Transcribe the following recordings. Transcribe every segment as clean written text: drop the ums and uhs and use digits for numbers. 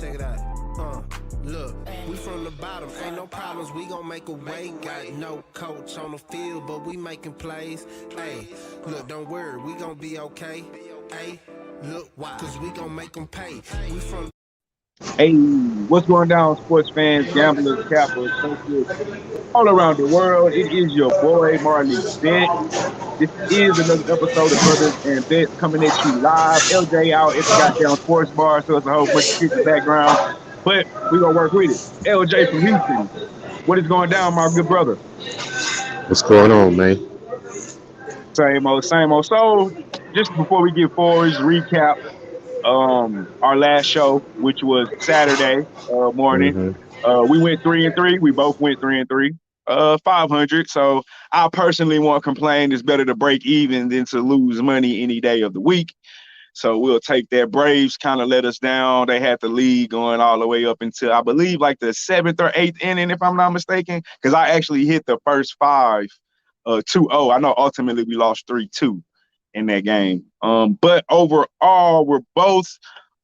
Check it out. Look, we from the bottom, ain't no problems, we gon' make a way. Got no coach on the field, but we making plays. Hey, look, don't worry, we gon' be okay. Hey, look, why? Cause we gon' make them pay. We from Hey, what's going down, sports fans, gamblers, cappers, coaches, all around the world? It is your boy, Marley Bet. This is another episode of Brothers and Bets coming at you live. LJ out at the goddamn sports bar, so it's a whole bunch of shit in the background, but we going to work with it. LJ from Houston, what is going down, my good brother? What's going on, man? Same old, same old. So, just before we get forward, recap our last show, which was Saturday morning. Mm-hmm. We went 3-3. We both went 3-3. 500. So I personally won't complain. It's better to break even than to lose money any day of the week. So we'll take that. Braves kind of let us down. They had the lead going all the way up until I believe like the 7th or 8th inning, if I'm not mistaken, because I actually hit the first 5 2-0. I know ultimately we lost 3-2 in that game. But overall, we're both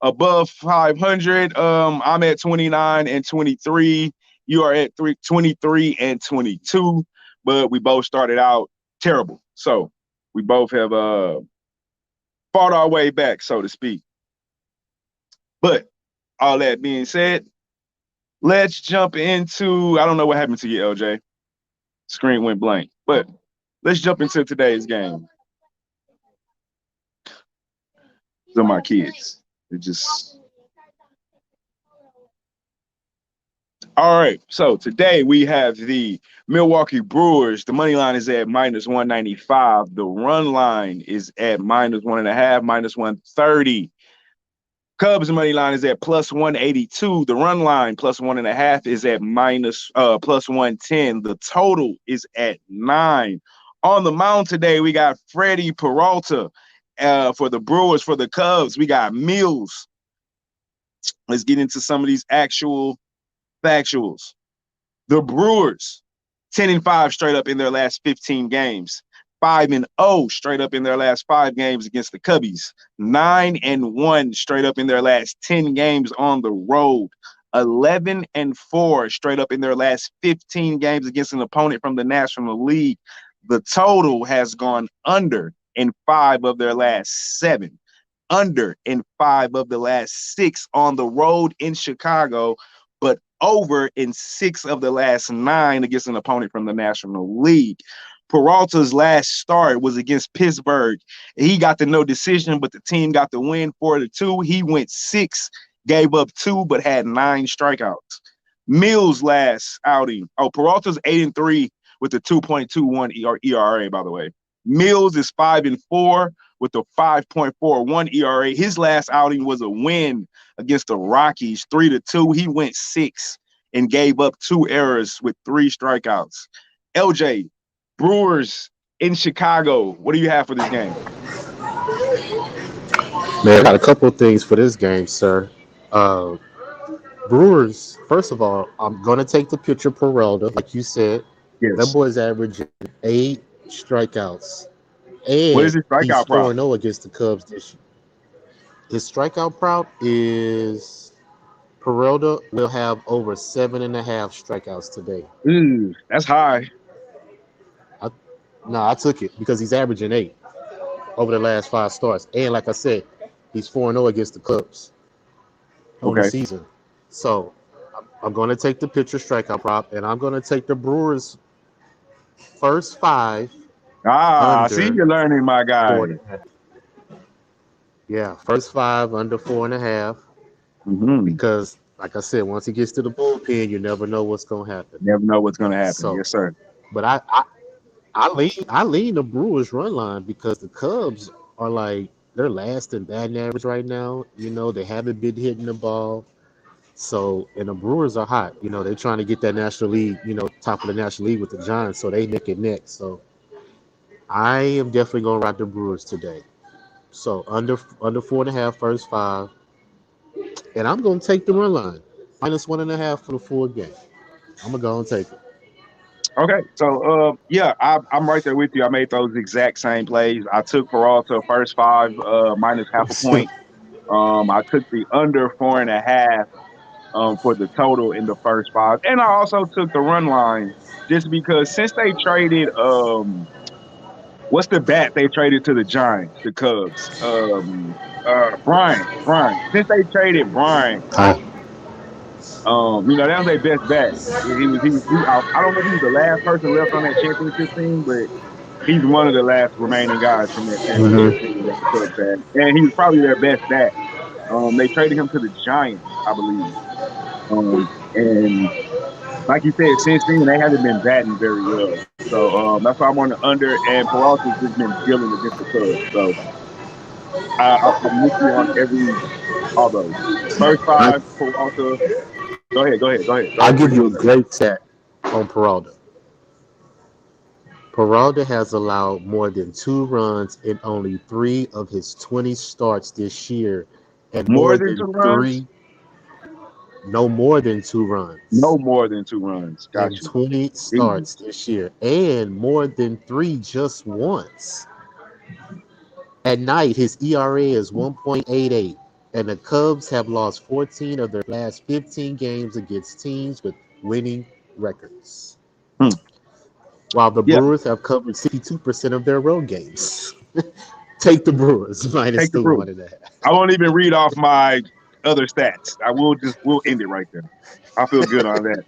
above 500. I'm at 29 and 23. You are at 23 and 22. But we both started out terrible. So we both have fought our way back, so to speak. But all that being said, let's jump into, I don't know what happened to you, LJ. Screen went blank. But let's jump into today's game. These are my kids. They're just... All right, so today we have the Milwaukee Brewers. The money line is at -195. The run line is at -1.5, -130. Cubs money line is at +182. The run line +1.5 is at +110. The total is at 9. On the mound today, we got Freddie Peralta for the Brewers. For the Cubs, we got Mills. Let's get into some of these actual factuals. The Brewers, 10-5 straight up in their last 15 games. 5-0 straight up in their last 5 games against the Cubbies. 9-1 straight up in their last 10 games on the road. 11-4 straight up in their last 15 games against an opponent from the National League. The total has gone under in 5 of their last 7. Under in 5 of the last 6 on the road in Chicago, but over in 6 of the last 9 against an opponent from the National League. Peralta's last start was against Pittsburgh. He got the no decision, but the team got the win 4-2. He went 6, gave up 2, but had 9 strikeouts. Mills' last outing. Peralta's 8-3 with a 2.21 ERA, by the way. Mills is 5-4 with a 5.41 ERA. His last outing was a win against the Rockies, 3-2. He went 6 and gave up 2 errors with 3 strikeouts. LJ, Brewers in Chicago. What do you have for this game? Man, I got a couple of things for this game, sir. Brewers, first of all, I'm going to take the pitcher Peralta, like you said. Yes. That boy's averaging 8 strikeouts. And what is his strikeout he's prop? 4-0 against the Cubs this year. His strikeout prop is Peralta will have over 7.5 strikeouts today. That's high. I took it because he's averaging 8 over the last 5 starts. And like I said, he's 4-0 against the Cubs on the season. So I'm going to take the pitcher strikeout prop, and I'm going to take the Brewers first 5. See, you're learning, my guy. Yeah, first 5 under 4.5. Because, like I said, once he gets to the bullpen, you never know what's going to happen. Never know what's going to happen. So, yes, sir. But I lean the Brewers run line because the Cubs are like, they're last in batting average right now. You know, they haven't been hitting the ball. So, and the Brewers are hot. You know, they're trying to get that National League, top of the National League with the Giants. So they make it next. So I am definitely going to ride the Brewers today. So under 4.5 first 5. And I'm going to take the run line. -1.5 for the full game. I'm going to go and take it. Okay, so I'm right there with you. I made those exact same plays. I took Peralta first 5 minus half a point. I took the under 4.5 for the total in the first five. And I also took the run line just because since they traded what's the bat they traded to the Giants, the Cubs? Brian. Since they traded Brian, I, that was their best bat. I don't know if he was the last person left on that championship team, but he's one of the last remaining guys from that championship mhm. team that the Cubs had. And he was probably their best bat. They traded him to the Giants, I believe. And like you said, since then they haven't been batting very well. So that's why I'm on the under. And Peralta's just been dealing against the Cubs. So I'm with you on all those. First I, five, Peralta. Go I'll ahead. give Bring you a yours up. great stat on Peralta. Peralta has allowed more than 2 runs in only 3 of his 20 starts this year, and More than two runs? no more than 2 runs No more than 2 runs. in Got you. 20 Easy. starts this year, and more than 3 just once. At night, his ERA is 1.88, and the Cubs have lost 14 of their last 15 games against teams with winning records, Hmm. while the Yeah, Brewers have covered 62% of their road games. Take the Brewers minus take the the proof. 1.5. I won't even read off my other stats. We'll end it right there. I feel good on that.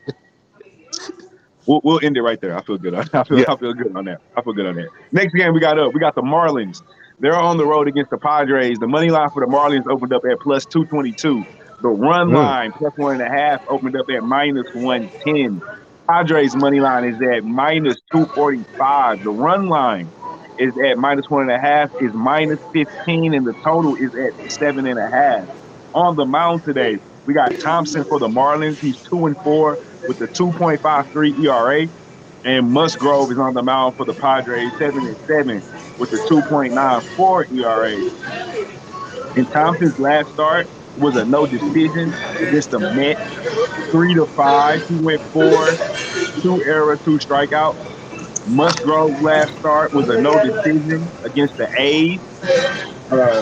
We'll end it right there. I feel good. Yeah. I feel good on that. I feel good on that. Next game we got the Marlins. They're on the road against the Padres. The money line for the Marlins opened up at plus 222. The run Mm. line plus 1.5 opened up at minus 110. Padres money line is at minus 245. The run line is at minus 1.5, is minus 15, and the total is at 7.5. On the mound today, we got Thompson for the Marlins. He's 2-4 with a 2.53 ERA. And Musgrove is on the mound for the Padres, 7-7 with a 2.94 ERA. In Thompson's last start was a no decision against the Mets, 3-5. He went 2 error, 2 strikeouts. Musgrove's last start was a no decision against the A's.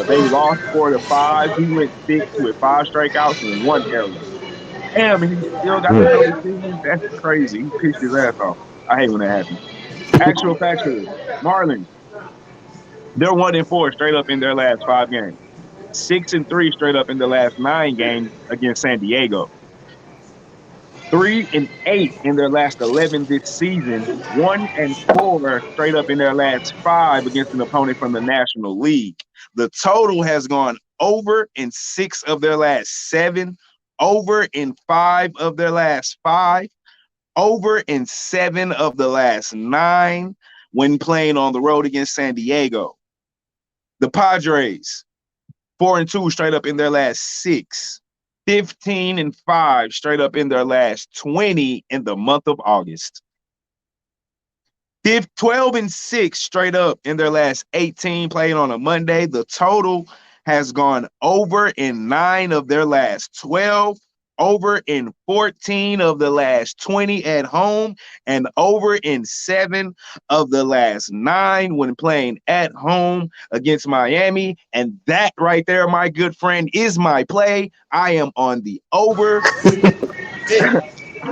They lost 4-5. He went 6 with 5 strikeouts and 1 error. Damn, and he still got the no Mm. decision. That's crazy. He pitched his ass off. I hate when that happens. Actual factual. Marlins, they're 1-4 straight up in their last 5 games. 6-3 straight up in the last 9 games against San Diego. 3-8 in their last 11 this season. 1-4 straight up in their last 5 against an opponent from the National League. The total has gone over in 6 of their last 7, over in 5 of their last 5, over in 7 of the last 9 when playing on the road against San Diego. The Padres, 4-2 straight up in their last 6, 15-5 straight up in their last 20 in the month of August. 12-6 straight up in their last 18 playing on a Monday. The total has gone over in 9 of their last 12, over in 14 of the last 20 at home, and over in 7 of the last 9 when playing at home against Miami. And that right there, my good friend, is my play. I am on the over.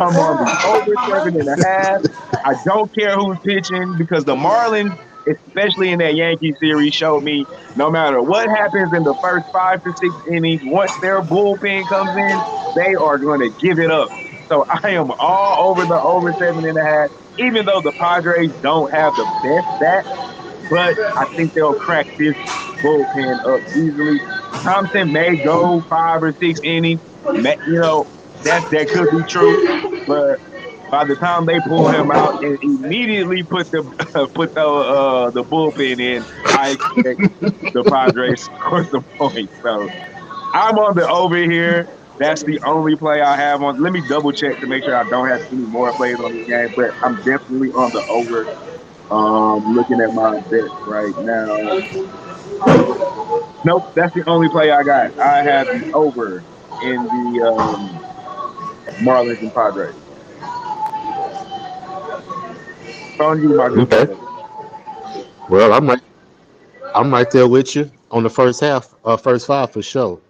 I'm on the over 7.5. I don't care who's pitching because the Marlins, especially in that Yankee series, showed me no matter what happens in the first 5 to 6 innings, once their bullpen comes in, they are going to give it up. So I am all over the over 7.5, even though the Padres don't have the best bat, but I think they'll crack this bullpen up easily. Thompson may go 5 or 6 innings. That could be true, but by the time they pull him out and immediately put the the bullpen in, I expect the Padres to score some points. So I'm on the over here. That's the only play I have on. Let me double check to make sure I don't have any more plays on this game, but I'm definitely on the over. Looking at my bets right now. Nope, that's the only play I got. I have the over in the Marlins and Padres. On you, my good Okay. brother. Well, I'm right there with you on the first half, first 5 for sure.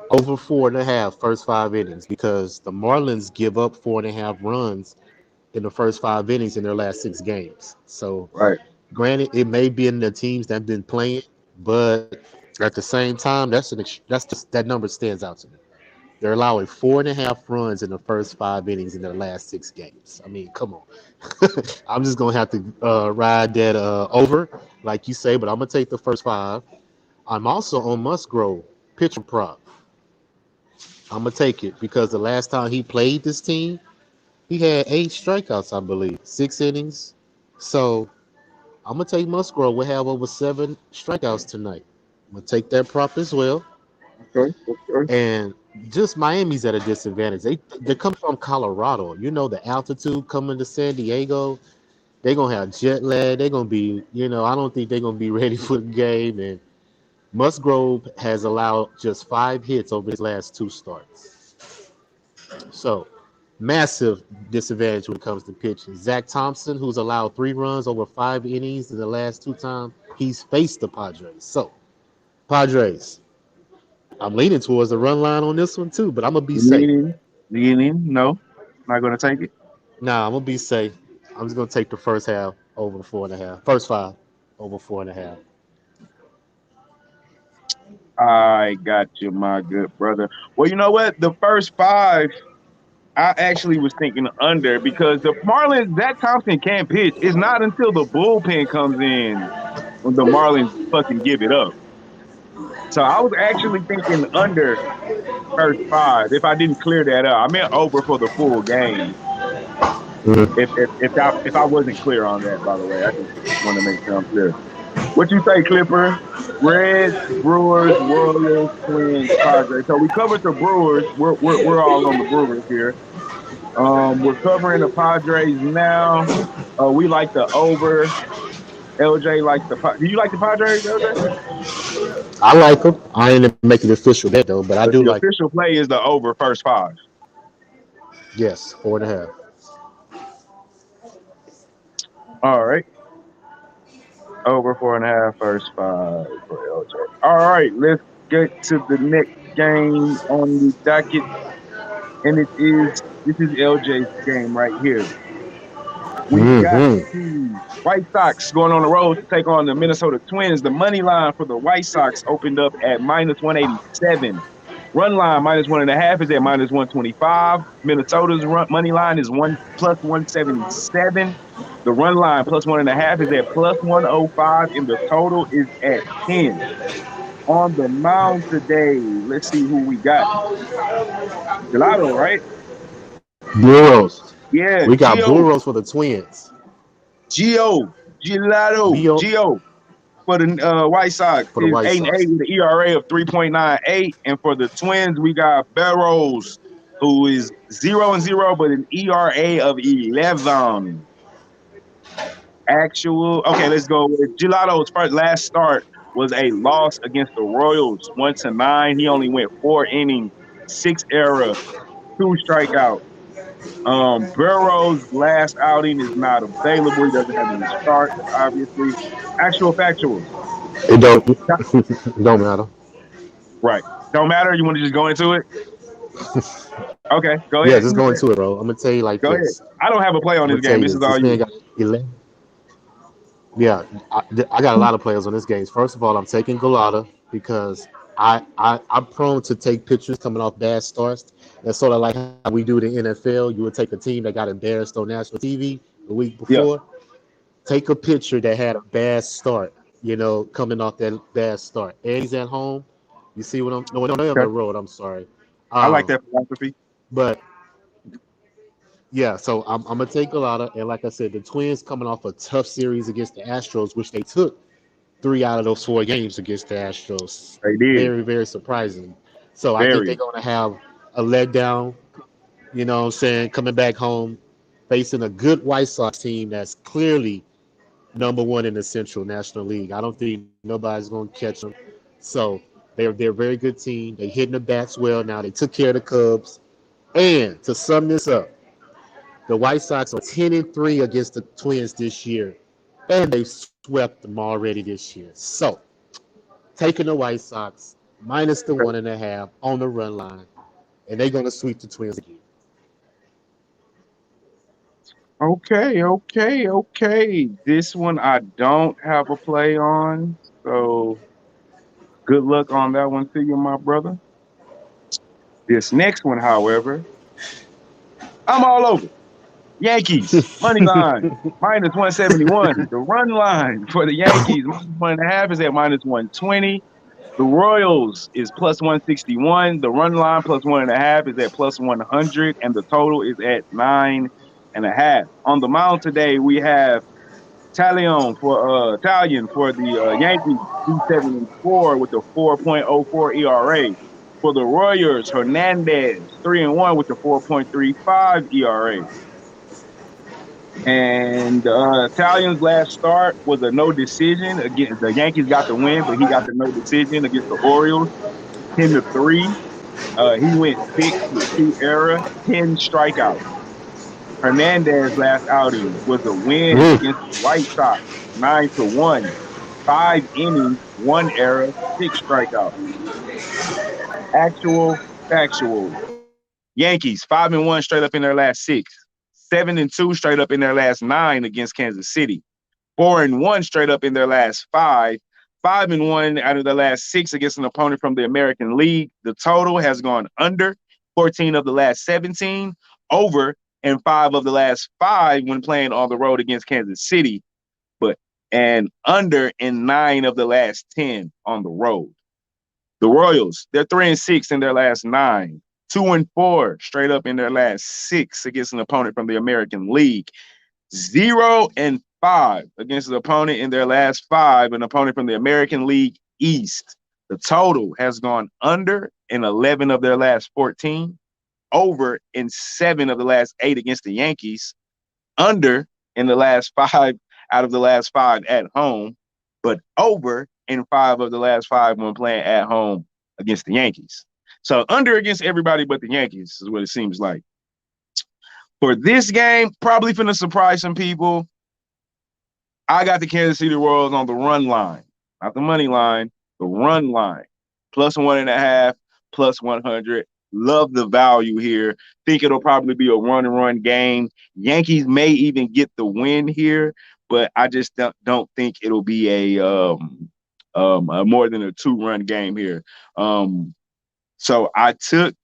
Over 4.5 first 5 innings because the Marlins give up 4.5 runs in the first 5 innings in their last 6 games. So, Right. granted, it may be in the teams that have been playing, but at the same time, that's just that number stands out to me. They're allowing 4.5 runs in the first 5 innings in their last 6 games. I mean, come on. I'm just gonna have to ride that over, like you say, but I'm gonna take the first 5. I'm also on Musgrove pitcher prop. I'm gonna take it because the last time he played this team, he had 8 strikeouts, I believe, 6 innings. So I'm gonna take Musgrove. We'll have over 7 strikeouts tonight. I'm gonna take that prop as well. Okay. Okay. And just Miami's at a disadvantage. They come from Colorado. You know the altitude coming to San Diego. They're gonna have jet lag. They're gonna be, I don't think they're gonna be ready for the game. And Musgrove has allowed just 5 hits over his last 2 starts. So massive disadvantage when it comes to pitching. Zach Thompson, who's allowed 3 runs over 5 innings in the last 2 times, he's faced the Padres. So Padres, I'm leaning towards the run line on this one too, but I'm gonna be safe. Leaning. Leaning. No. Not gonna take it. Nah, I'm gonna be safe. I'm just gonna take the first half over 4.5. First 5 over 4.5. I got you, my good brother. Well, you know what? The first 5, I actually was thinking under because the Marlins, Zach Thompson can't pitch. It's not until the bullpen comes in when the Marlins fucking give it up. So I was actually thinking under first 5. If I didn't clear that up, I meant over for the full game. Mhm. If I wasn't clear on that, by the way, I just want to make sure I'm clear. What you say, Clipper? Reds, Brewers, Royals, Twins, Padres. So we covered the Brewers. We're all on the Brewers here. We're covering the Padres now. We like the over. LJ likes the. Do you like the Padres, LJ? I like them. I ain't making an official bet though, but I But do the like. official play is the over first 5. Yes, 4.5. All right, over 4.5 first 5 for LJ. All right, let's get to the next game on the docket, and this is LJ's game right here. We got Mm-hmm. the White Sox going on the road to take on the Minnesota Twins. The money line for the White Sox opened up at -187. Run line -1.5 is at -125. Minnesota's money line is +177. The run line +1.5 is at +105, and the total is at 10. On the mound today, let's see who we got. Gelato, right? Bureaus. Yeah, We got Gio, Bureaus for the Twins. Gio, Gelato, Bo Gio. For the White Sox for the is White 8-8 Sox. with an ERA of 3.98. And for the Twins, we got Barrows, who is 0-0, but an ERA of 11. Okay, let's go with Gelato's last start was a loss against the Royals, 1-9. He only went 4 innings, 6 error, 2 strikeout. Burrow's last outing is not available. He doesn't have any starts, obviously. Actual factual. It don't it don't matter. Right. Don't matter. You want to just go into it? Okay, go Yeah, ahead. just go into it, bro. I'm gonna tell you like Go ahead. this. I don't have a play on I'm this gonna tell game. you This is this. all This man you. got 11. Yeah, I got a lot of players on this game. First of all, I'm taking Galata because I'm prone to take pictures coming off bad starts. That's sort of like how we do the NFL. You would take a team that got embarrassed on national TV the week Yeah. before. Take a picture that had a bad start, coming off that bad start. And he's at home. You see what I'm no, they're on Okay. the road, I'm sorry. I like Um, that philosophy. but yeah, so I'm gonna take Galata, and like I said, the Twins coming off a tough series against the Astros, which they took 3 out of those 4 games against the Astros. They did. Very, very surprising. So I think they're Very. gonna have a letdown, what I'm saying, coming back home, facing a good White Sox team that's clearly number one in the Central National League. I don't think nobody's gonna catch them. So they're a very good team. They hitting the bats well now. They took care of the Cubs. And to sum this up, the White Sox are 10-3 against the Twins this year, and they've swept them already this year. So, taking the White Sox, minus the 1.5 on the run line, and they're gonna sweep the Twins again. Okay. This one I don't have a play on, so good luck on that one to you, my brother. This next one, however, I'm all over. Yankees, money line, minus 171. The run line for the Yankees, minus 1.5 is at minus 120. The Royals is plus 161. The run line plus 1.5 is at plus 100. And the total is at 9.5. On the mound today, we have Italian for the Yankees, 274 with a 4.04 ERA. For the Royals, Hernandez, 3-1 with a 4.35 ERA. And Italian's last start was a no decision. Again, the Yankees got the win, but he got the no decision against the Orioles, 10-3. He went 6 with 2 errors, 10 strikeouts. Hernandez last outing was a win against the White Sox, 9-1. 5 innings, 1 error, 6 strikeouts. Actual, factual. Yankees 5-1 straight up in their last 6. 7-2 straight up in their last 9 against Kansas City. 4-1 straight up in their last 5. 5-1 out of the last 6 against an opponent from the American League. The total has gone under 14 of the last 17, over and 5 of the last 5 when playing on the road against Kansas City, and under in 9 of the last 10 on the road. The Royals, they're 3-6 in their last 9. 2-4 straight up in their last 6 against an opponent from the American League. 0-5 against an opponent in their last 5, an opponent from the American League East. The total has gone under in 11 of their last 14, over in 7 of the last 8 against the Yankees, under in the last 5 out of the last 5 at home, but over in 5 of the last 5 when playing at home against the Yankees. So under against everybody but the Yankees is what it seems like. For this game, probably finna surprise some people. I got the Kansas City Royals on the run line, not the money line, the run line. Plus 1.5, plus 100. Love the value here. Think it'll probably be a run-and-run game. Yankees may even get the win here, but I just don't think it'll be a more than a 2-run game here. So I took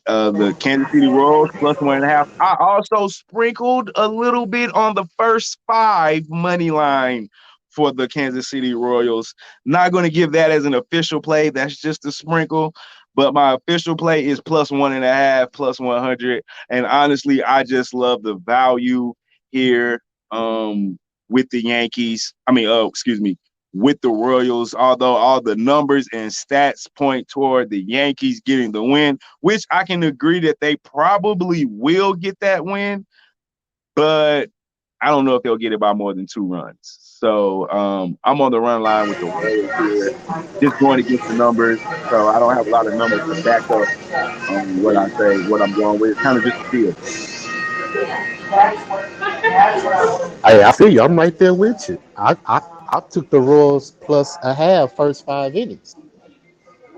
the Kansas City Royals plus 1.5. I also sprinkled a little bit on the first 5 money line for the Kansas City Royals. Not going to give that as an official play. That's just a sprinkle. But my official play is plus 1.5, plus 100. And honestly, I just love the value here with the Yankees. With the Royals, although all the numbers and stats point toward the Yankees getting the win, which I can agree that they probably will get that win, but I don't know if they'll get it by more than 2 runs. So I'm on the run line with the Royals here, just going against the numbers. So I don't have a lot of numbers to back up what I say, what I'm going with. It's kind of just a feel. Hey, I feel you. I'm right there with you. I took the Royals plus a half first 5 innings.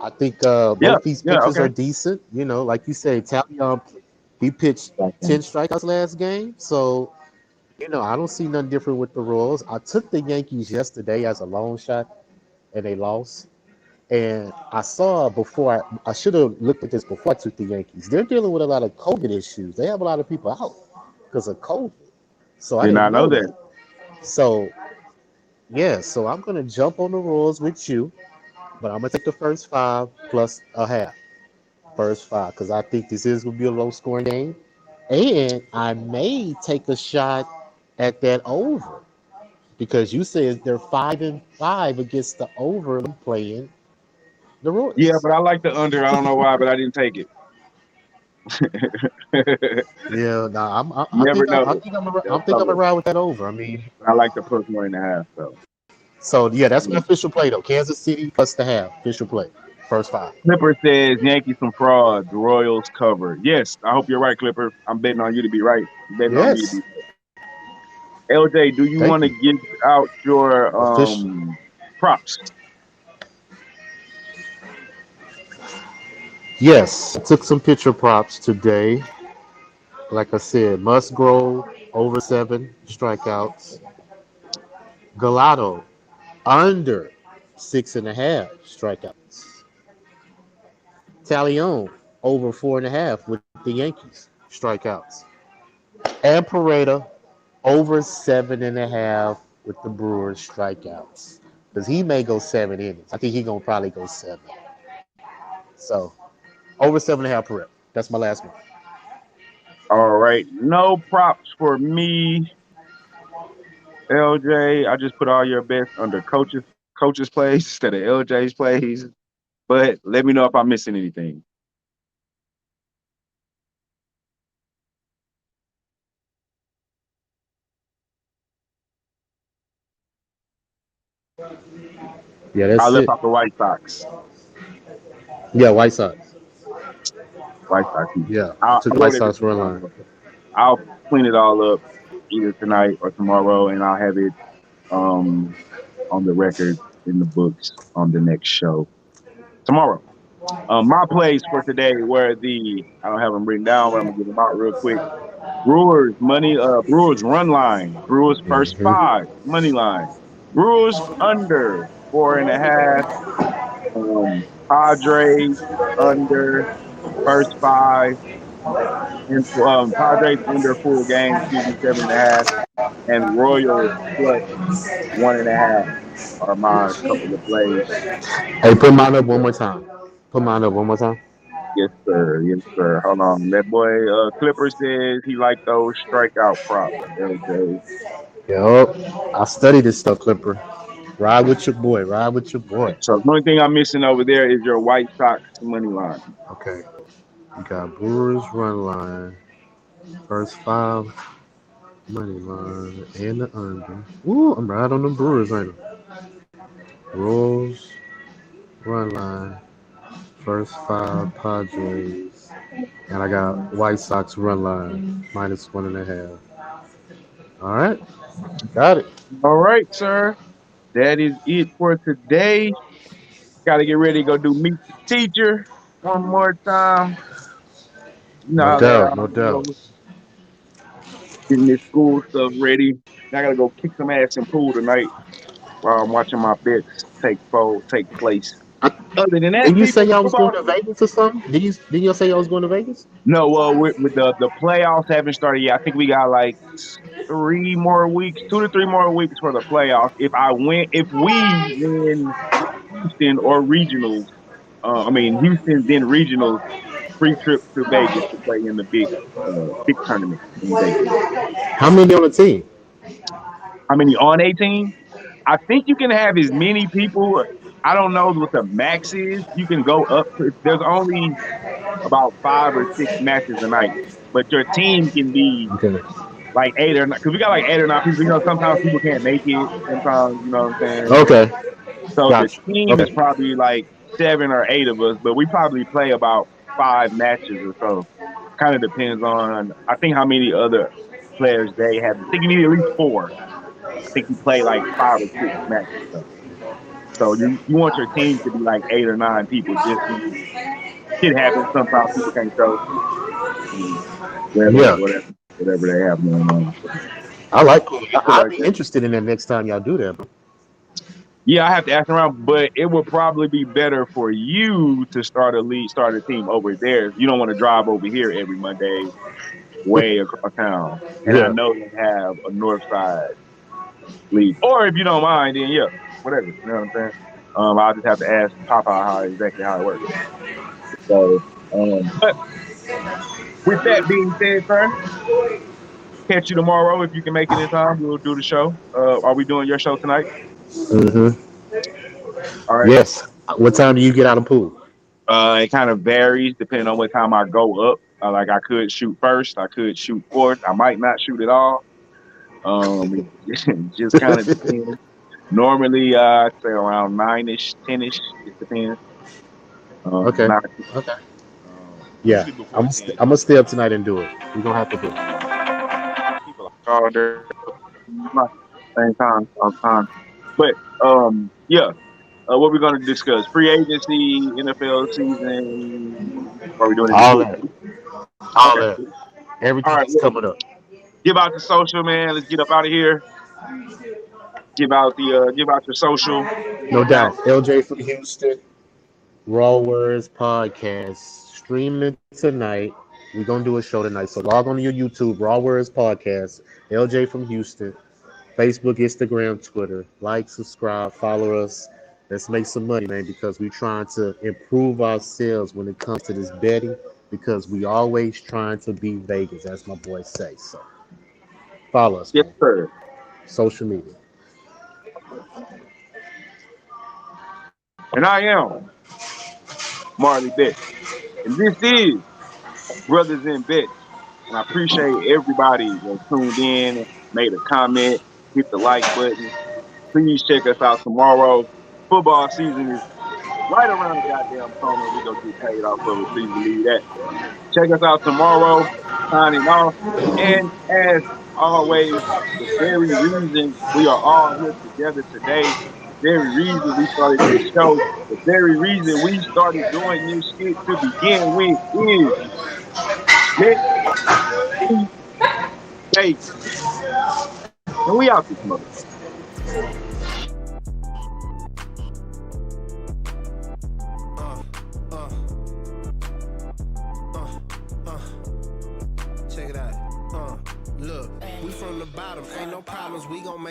I think both these pitchers Okay. are decent. You know, like you said, Talion, he pitched 10 strikeouts last game. So, you know, I don't see nothing different with the Royals. I took the Yankees yesterday as a long shot, and they lost. And I saw before, I should have looked at this before I took the Yankees. They're dealing with a lot of COVID issues. They have a lot of people out because of COVID. So I Did didn't not know know that. that. So, yeah, so I'm going to jump on the Royals with you, but I'm going to take the first 5 plus a half. First 5, because I think this is going to be a low scoring game. And I may take a shot at that over because you said they're 5-5 against the over playing the Yeah, Royals. but I like the under. I don't know why, but I didn't take it. Yeah, no, Never know. I think I'm around with that over. I mean, I like the plus 1.5. So so yeah, that's my official play though. Kansas City plus the half official play, first 5. Clipper says Yankees some fraud. The Royals cover. Yes, I hope you're right, Clipper. I'm betting on you to be right. I'm betting on me to Yes, be right. LJ, do you thank want to you. give out your Official. props? Yes, I took some picture props today. Like I said, Musgrove over 7 strikeouts. Galato under 6.5 strikeouts. Talion over 4.5 with the Yankees strikeouts. And Pareda over 7.5 with the Brewers strikeouts. Because he may go 7 innings. I think he's gonna probably go 7. So over 7.5 Pareda. That's my last one. All right. No props for me, LJ. I just put all your bets under coaches plays instead of LJ's plays. But let me know if I'm missing anything. Yeah, I that's left it. out the White Sox. Yeah, White Sox. White Sox. Yeah, I I took White wrote Sox everything run down. line. I'll clean it all up either tonight or tomorrow, and I'll have it um on the record in the books on the next show tomorrow. My plays for today were I don't have them written down, but I'm gonna give them out real quick. Brewers run line, Brewers first Hmm. five, money line, Brewers under 4.5, Padres under first five, and Padres under full game, excuse me, 7.5, and Royals plus 1.5 are my couple of plays. Hey, put mine up one more time. Put mine up one more time. Yes, sir. Yes, sir. Hold on. That boy Clipper says he liked those strikeout props, LJ. Yup. I study this stuff, Clipper. Ride with your boy. Ride with your boy. So the only thing I'm missing over there is your White Sox money line. Okay. You got Brewers run line, first five money line, and the under. Ooh, I'm right on the Brewers right now. Royals run line, first five Padres, and I got White Sox run line minus 1.5. All right, got it. All right, sir. That is it for today. Got to get ready to go do Meet the Teacher one more time. You know No how they doubt, are, no you doubt. know, getting this school stuff ready. I got to go kick some ass in pool tonight while I'm watching my bets take place. I, Other than that, didn't you say people, y'all was football. going to Vegas or something? Didn't y'all say y'all was going to Vegas? No, with the playoffs haven't started yet. I think we got like 3 more weeks, 2 to 3 more weeks for the playoffs. If we win Houston or regionals, I mean Houston then regionals, free trip to Vegas to play in the big tournament in Vegas. How many on the team? How many on a team? I think you can have as many people. I don't know what the max is. You can go up to. There's only about 5 or 6 matches a night, but your team can be Okay. like 8 or 9, because we got like 8 or 9 people. Sometimes people can't make it. Sometimes, you know what I'm saying? Okay. So the Gotcha. team is Okay. probably like 7 or 8 of us, but we probably play about 5 matches or so. Kind of depends on, I think, how many other players they have. I think you need at least four. I think you play like 5 or 6 matches though. So you want your team to be like 8 or 9 people. Just shit happens. Sometimes people can't show. Whatever, Yeah. whatever, whatever they have going on. So, I like it. shit I'd like be that. interested in that next time y'all do that. Yeah, I have to ask around, but it would probably be better for you to start a team over there. You don't want to drive over here every Monday way across town. And I Yeah. know they have a north side league. Or if you don't mind, then yeah, whatever. You know what I'm saying? I'll just have to ask Papa exactly how it works. So, but with that being said, sir, catch you tomorrow if you can make it in time. We'll do the show. Are we doing your show tonight? Mm-hmm. All right. Yes. What time do you get out of pool? It kind of varies depending on what time I go up. Like I could shoot first, I could shoot fourth, I might not shoot at all. It just kind of depends. Normally, I'd say around 9ish, 10ish. It depends. Okay. Nine. Okay. Yeah. Usually before 10. I'm gonna stay up tonight and do it. We're gonna have to do it. People are called there same time. But yeah. What we're gonna discuss: free agency, NFL season, Or are we doing it this All week? that. All Okay. that. All Everything right. is Well, coming up. give out the social, man. Let's get up out of here. Give out your social. No Now, doubt. LJ from Houston. Raw Words Podcast. Streaming tonight. We're gonna do a show tonight. So log on to your YouTube, Raw Words Podcast. LJ from Houston. Facebook, Instagram, Twitter. Like, subscribe, follow us. Let's make some money, man, because we're trying to improve ourselves when it comes to this betting, because we always trying to beat Vegas, as my boy say. So follow us, yes, man. sir. Social media. And I am Marley Bet. And this is Brothers in Bet. And I appreciate everybody that tuned in, made a comment, hit the like button. Please check us out tomorrow. Football season is right around the goddamn corner. We gonna get paid off of it. Please believe that. Check us out tomorrow. Signing off. And as always, the very reason we are all here together today, the very reason we started this show, the very reason we started doing this shit to begin with is let me say, and we out this motherfucker. Check it out. Look, we from the bottom, ain't no problems, we gon' make